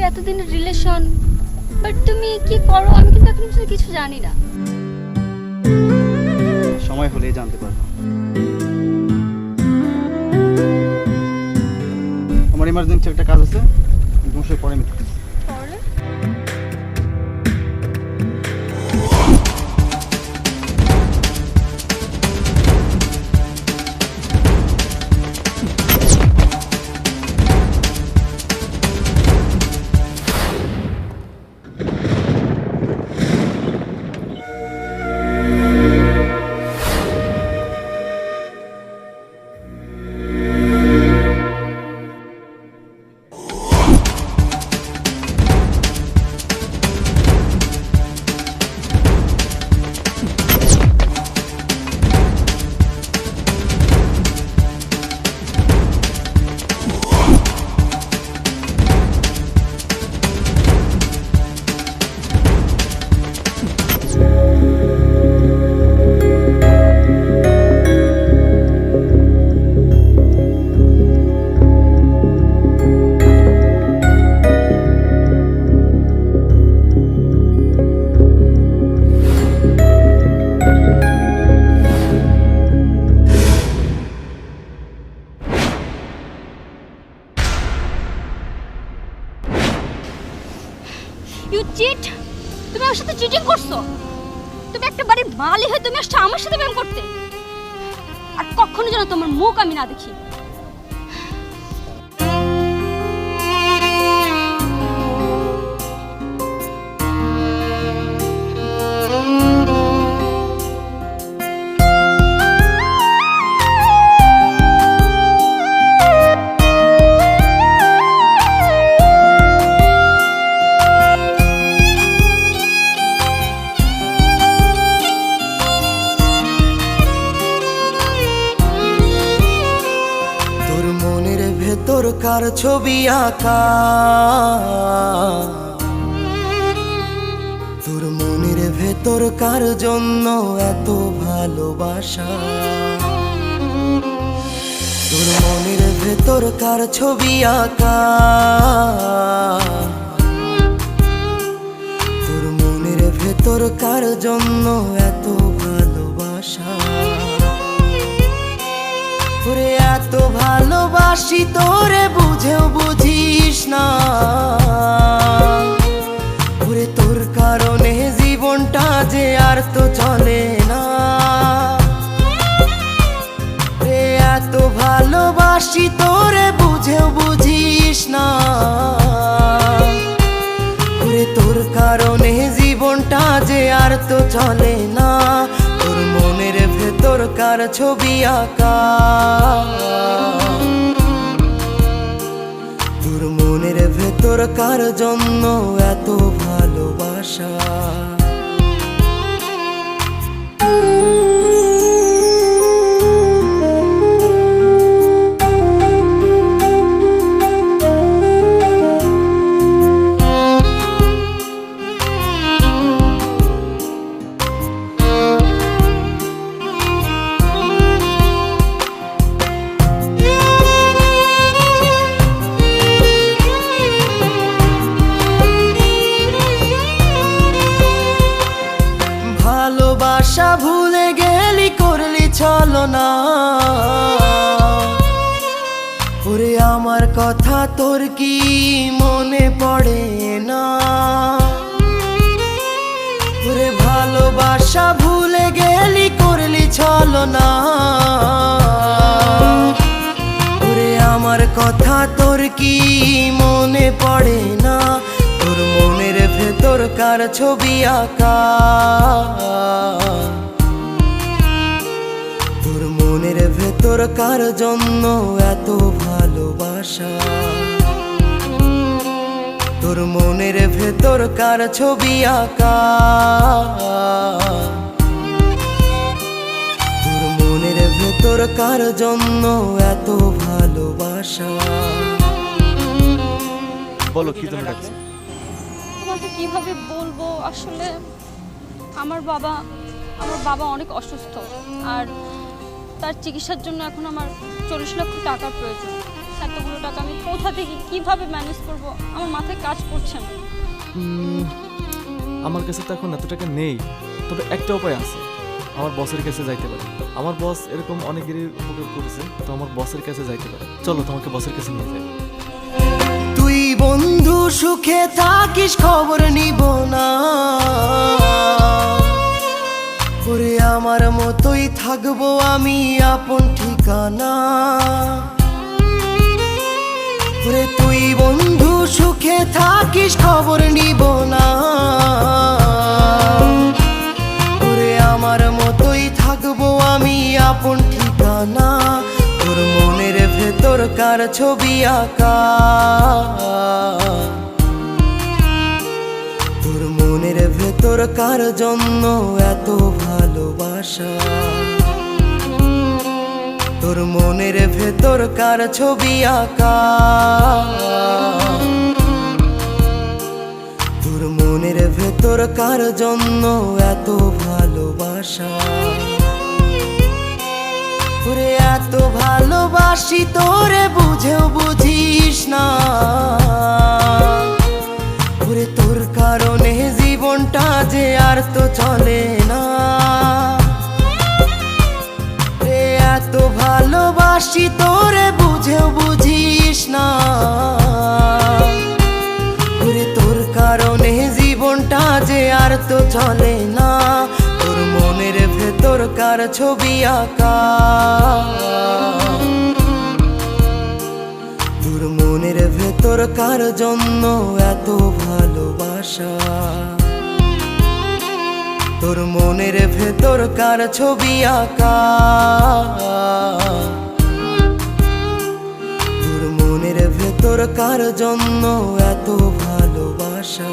এতদিনের relation, but তুমি কি করো আমি কিন্তু এখন কিছু জানি না। সময় হলেই জানতে পারবো। আমার ইমার্জেন্সি একটা কাজ আছে, তোমার সাথে পরে মিটতেছি। You cheat! তুমি আমার সাথে চিটিং করছো। তুমি একটা বাড়ির মালি হয়ে তুমি আসছো আমার সাথে প্রেম করতে। আর কখনো যেন তোমার মুখ আমি না দেখি। কার ছবি আঁকা তোর মনের ভেতর কার জন্য এত ভালোবাসা তোর মনের ভেতর কার ছবি আঁকা তোর মনের ভেতর কার জন্য এত ভালোবাসা তোরে এত ভালোবাসি তোরে বুঝেও বুঝিস না ওরে তোর কারণে জীবনটা যে আর তো চলে না রে এত ভালোবাসি তোরে বুঝেও বুঝিস না ওরে তোর কারণে জীবনটা যে আর তো চলে না তোর মনের ভেতর কার ছবি আঁকা তোর মনের ভেতর কার জন্য এত ভালোবাসা ভালোবাসা ভুলে গেলি করলি ছলনা ওরে আমার কথা তোর কি মনে পড়ে না ওরে ভালোবাসা ভুলে গেলি করলি ছলনা ওরে আমার কথা তোর কি মনে পড়ে না তোর মনের ভেতর কার ছবি আঁকা তোর মনের ভেতর কার জন্য এত ভালোবাসা তোর মনের ভেতর কার ছবি আঁকা তোর মনের ভেতর কার জন্য এত ভালোবাসা বলো কি জন্য ডাকছো? তোমাকে কিভাবে বলবো, আসলে আমার বাবা অনেক অসুস্থ আর তার চিকিৎসার জন্য এখন আমার 40 লক্ষ টাকার প্রয়োজন। এতগুলো টাকা আমি কোথা থেকে কিভাবে ম্যানেজ করব আমার মাথায় কাজ করছে না। আমার কাছে তো এখন এত টাকা নেই, তবে একটা উপায় আছে, আমার বসের কাছে যাইতে পারে। আমার বস এরকম অনেকেরই উপকার করেছে, তো আমার বসের কাছে যাইতে পারে। চলো তোমাকে বসের কাছে নিয়ে যাই। তুই বন্ধু সুখে থাকিস খবর নিব না, ওরে আমার মতোই থাকবো আমি আপন ঠিকানা। ওরে তুই বন্ধু সুখে থাকিস খবর নিব না, ওরে আমার মতোই থাকবো আমি আপন ঠিকানা। তোর মনের ভেতর কার ছবি আঁকা, তোর মনের ভেতর কার জন্য এত ভালোবাসা, তোর মনের ভেতর কার ছবি আঁকা, তোর মনের ভেতর কার জন্য এত ভালোবাসা। ওরে এত ভালোবাসি তোরে বুঝেও বুঝিস না, ওরে তোর কারণে জীবনটা যে আর তো চলে না। রে এত ভালোবাসি তোরে বুঝেও বুঝিস না, ওরে তোর কারণে জীবনটা যে আর তো চলে না। তোর মনের ভেতর কার ছবি আঁকা, তোর মনের ভেতর কার জন্য এত ভালোবাসা, তোর মনের ভেতর কার ছবি আঁকা, তোর মনের ভেতর কার জন্য এত ভালোবাসা।